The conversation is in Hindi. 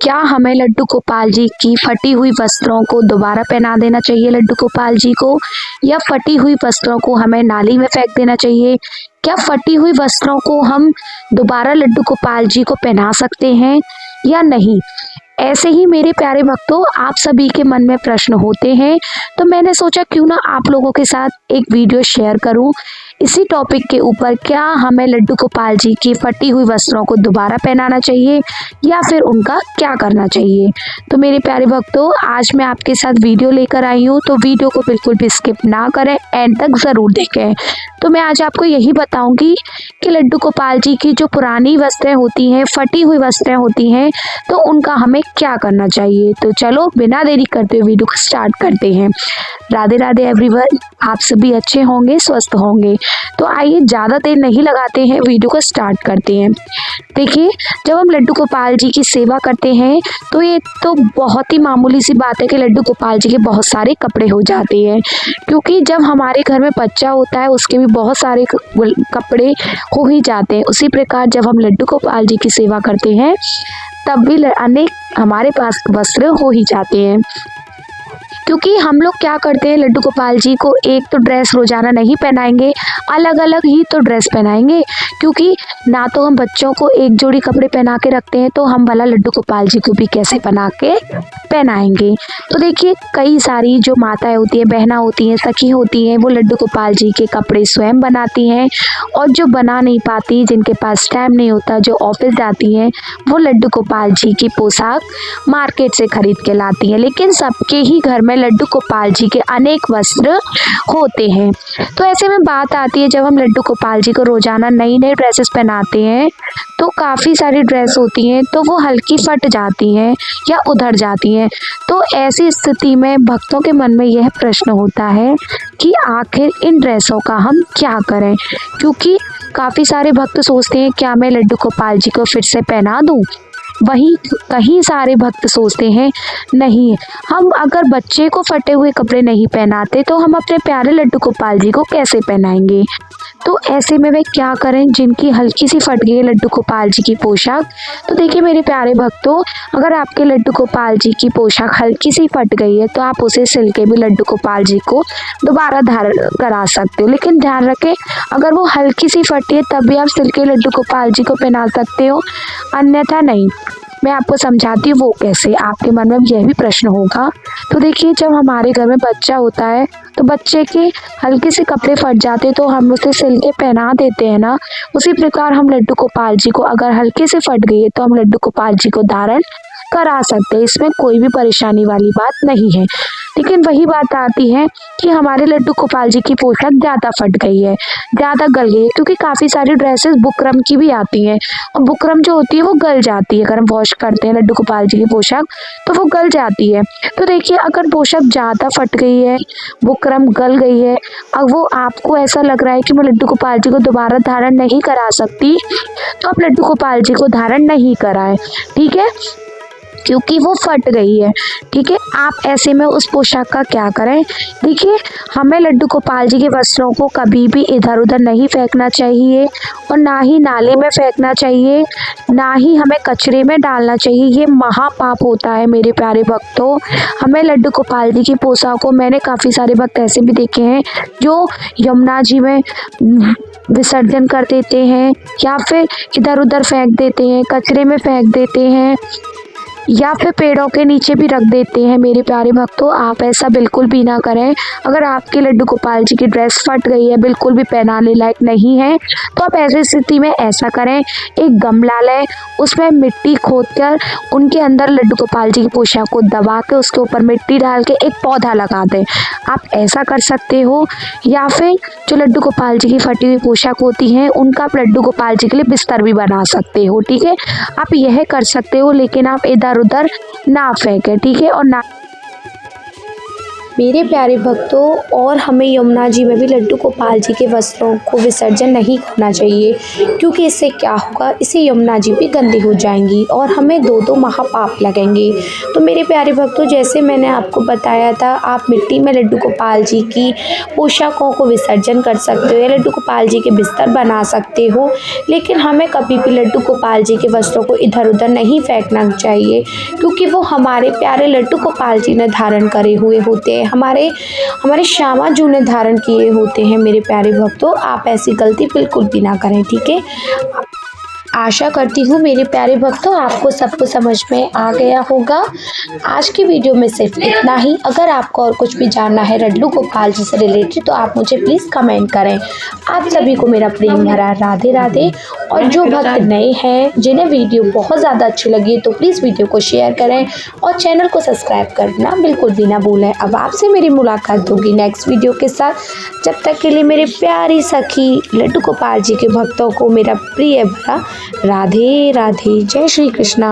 क्या हमें लड्डू गोपाल जी की फटी हुई वस्त्रों को दोबारा पहना देना चाहिए लड्डू गोपाल जी को, या फटी हुई वस्त्रों को हमें नाली में फेंक देना चाहिए? क्या फटी हुई वस्त्रों को हम दोबारा लड्डू गोपाल जी को पहना सकते हैं या नहीं? ऐसे ही मेरे प्यारे भक्तों, आप सभी के मन में प्रश्न होते हैं, तो मैंने सोचा क्यों ना आप लोगों के साथ एक वीडियो शेयर करूं इसी टॉपिक के ऊपर। क्या हमें लड्डू गोपाल जी की फटी हुई वस्त्रों को दोबारा पहनाना चाहिए या फिर उनका क्या करना चाहिए? तो मेरे प्यारे भक्तों, आज मैं आपके साथ वीडियो लेकर आई हूँ, तो वीडियो को बिल्कुल भी स्किप ना करें, एंड तक ज़रूर देखें। तो मैं आज आपको यही बताऊंगी कि लड्डू गोपाल जी की जो पुरानी वस्त्रें होती हैं, फटी हुई वस्त्रें होती हैं, तो उनका हमें क्या करना चाहिए। तो चलो बिना देरी करते हुए वीडियो को स्टार्ट करते हैं। राधे राधे एवरीवन, आप सभी अच्छे होंगे, स्वस्थ होंगे। तो आइए ज़्यादा देर नहीं लगाते हैं, वीडियो को स्टार्ट करते हैं। देखिए, जब हम लड्डू गोपाल जी की सेवा करते हैं तो ये तो बहुत ही मामूली सी बात है कि लड्डू गोपाल जी के बहुत सारे कपड़े हो जाते हैं, क्योंकि जब हमारे घर में बच्चा होता है उसके भी बहुत सारे कपड़े हो ही जाते हैं। उसी प्रकार जब हम लड्डू गोपाल जी की सेवा करते हैं तब भी अनेक हमारे पास वस्त्र हो ही जाते हैं, क्योंकि हम लोग क्या करते हैं, लड्डू गोपाल जी को एक तो ड्रेस रोजाना नहीं पहनाएंगे, अलग अलग ही तो ड्रेस पहनाएंगे। क्योंकि ना तो हम बच्चों को एक जोड़ी कपड़े पहना के रखते हैं, तो हम भला लड्डू गोपाल जी को भी कैसे बना के पहनाएंगे। तो देखिए, कई सारी जो माताएं होती हैं, बहना होती हैं, सखी होती हैं, वो लड्डू गोपाल जी के कपड़े स्वयं बनाती हैं, और जो बना नहीं पाती, जिनके पास टाइम नहीं होता, जो ऑफिस जाती हैं, वो लड्डू गोपाल जी की पोशाक मार्केट से खरीद के लाती हैं। लेकिन सबके ही घर में लड्डू गोपाल जी के अनेक वस्त्र होते हैं। तो ऐसे में बात आती है, जब हम लड्डू गोपाल जी को रोजाना नई नई ड्रेसेस पहनाते हैं तो काफ़ी सारी ड्रेस होती हैं तो वो हल्की फट जाती हैं या उधड़ जाती हैं। तो ऐसी स्थिति में भक्तों के मन में यह प्रश्न होता है कि आखिर इन ड्रेसों का हम क्या करें, क्योंकि काफ़ी सारे भक्त सोचते हैं क्या मैं लड्डू गोपाल जी को फिर से पहना दूं। वहीं कई सारे भक्त सोचते हैं नहीं, हम अगर बच्चे को फटे हुए कपड़े नहीं पहनाते तो हम अपने प्यारे लड्डू गोपाल जी को कैसे पहनाएंगे। तो ऐसे में वे क्या करें जिनकी हल्की सी फट गई है लड्डू गोपाल जी की पोशाक। तो देखिए मेरे प्यारे भक्तों, अगर आपके लड्डू गोपाल जी की पोशाक हल्की सी फट गई है तो आप उसे सिल के भी लड्डू गोपाल जी को दोबारा धारण करा सकते हो। लेकिन ध्यान रखें, अगर वो हल्की सी फटी है तब भी आप सिल के लड्डू गोपाल जी को पहना सकते हो, अन्यथा नहीं। मैं आपको समझाती हूँ वो कैसे, आपके मन में यह भी प्रश्न होगा। तो देखिए, जब हमारे घर में बच्चा होता है तो बच्चे के हल्के से कपड़े फट जाते तो हम उसे सिल के पहना देते हैं ना, उसी प्रकार हम लड्डू गोपाल जी को अगर हल्के से फट गई है तो हम लड्डू गोपाल जी को धारण करा सकते हैं, इसमें कोई भी परेशानी वाली बात नहीं है। लेकिन वही बात आती है कि हमारे लड्डू गोपाल जी की पोशाक ज़्यादा फट गई है, ज़्यादा गल गई है, क्योंकि काफ़ी सारी ड्रेसेस बुकरम की भी आती हैं, और बुकरम जो होती है वो गल जाती है। अगर हम वॉश करते हैं लड्डू गोपाल जी की पोशाक तो वो गल जाती है। तो देखिए, अगर पोशाक ज़्यादा फट गई है, बुकरम गल गई है, अब वो आपको ऐसा लग रहा है कि मैं लड्डू गोपाल जी को दोबारा धारण नहीं करा सकती, तो आप लड्डू गोपाल जी को धारण नहीं कराएं, ठीक है, क्योंकि वो फट गई है। ठीक है, आप ऐसे में उस पोशाक का क्या करें। देखिए, हमें लड्डू गोपाल जी के वस्त्रों को कभी भी इधर उधर नहीं फेंकना चाहिए, और ना ही नाले में फेंकना चाहिए, ना ही हमें कचरे में डालना चाहिए। ये महापाप होता है मेरे प्यारे भक्तों। हमें लड्डू गोपाल जी की पोशाक को, मैंने काफ़ी सारे भक्त ऐसे भी देखे हैं जो यमुना जी में विसर्जन कर देते हैं, या फिर इधर उधर फेंक देते हैं, कचरे में फेंक देते हैं, या फिर पेड़ों के नीचे भी रख देते हैं। मेरे प्यारे भक्तों, आप ऐसा बिल्कुल भी ना करें। अगर आपके लड्डू गोपाल जी की ड्रेस फट गई है, बिल्कुल भी पहनाने लायक नहीं है, तो आप ऐसी स्थिति में ऐसा करें, एक गमला लें, उसमें मिट्टी खोदकर उनके अंदर लड्डू गोपाल जी की पोशाक को दबा के उसके ऊपर मिट्टी डाल के एक पौधा लगा दें। आप ऐसा कर सकते हो, या फिर जो लड्डू गोपाल जी की फटी हुई पोशाक होती हैं उनका आप लड्डू गोपाल जी के लिए बिस्तर भी बना सकते हो। ठीक है, आप यह कर सकते हो, लेकिन आप इधर उधर ना फेंके, ठीक है, और ना मेरे प्यारे भक्तों, और हमें यमुना जी में भी लड्डू गोपाल जी के वस्त्रों को विसर्जन नहीं करना चाहिए, क्योंकि इससे क्या होगा, इससे यमुना जी भी गंदी हो जाएंगी और हमें दो महापाप लगेंगे। तो मेरे प्यारे भक्तों, जैसे मैंने आपको बताया था, आप मिट्टी में लड्डू गोपाल जी की पोशाकों को विसर्जन कर सकते हो या लड्डू गोपाल जी के बिस्तर बना सकते हो, लेकिन हमें कभी भी लड्डू गोपाल जी के वस्त्रों को इधर उधर नहीं फेंकना चाहिए, क्योंकि वो हमारे प्यारे लड्डू गोपाल जी ने धारण करे हुए होते हैं, हमारे श्यामा जी ने धारण किए होते हैं। मेरे प्यारे भक्तों, आप ऐसी गलती बिल्कुल भी ना करें, ठीक है। आशा करती हूँ मेरे प्यारे भक्तों, आपको सब कुछ समझ में आ गया होगा। आज की वीडियो में सिर्फ इतना ही। अगर आपको और कुछ भी जानना है लड्डू गोपाल जी से रिलेटेड, तो आप मुझे प्लीज़ कमेंट करें। आप सभी को मेरा प्रेम भरा राधे राधे। और जो भक्त नए हैं, जिन्हें वीडियो बहुत ज़्यादा अच्छी लगी, तो प्लीज़ वीडियो को शेयर करें और चैनल को सब्सक्राइब करना बिल्कुल भी ना भूलें। अब आपसे मेरी मुलाकात होगी नेक्स्ट वीडियो के साथ। जब तक के लिए मेरे प्यारी सखी लड्डू गोपाल जी के भक्तों को मेरा प्रिय भरा राधे राधे। जय श्री कृष्णा।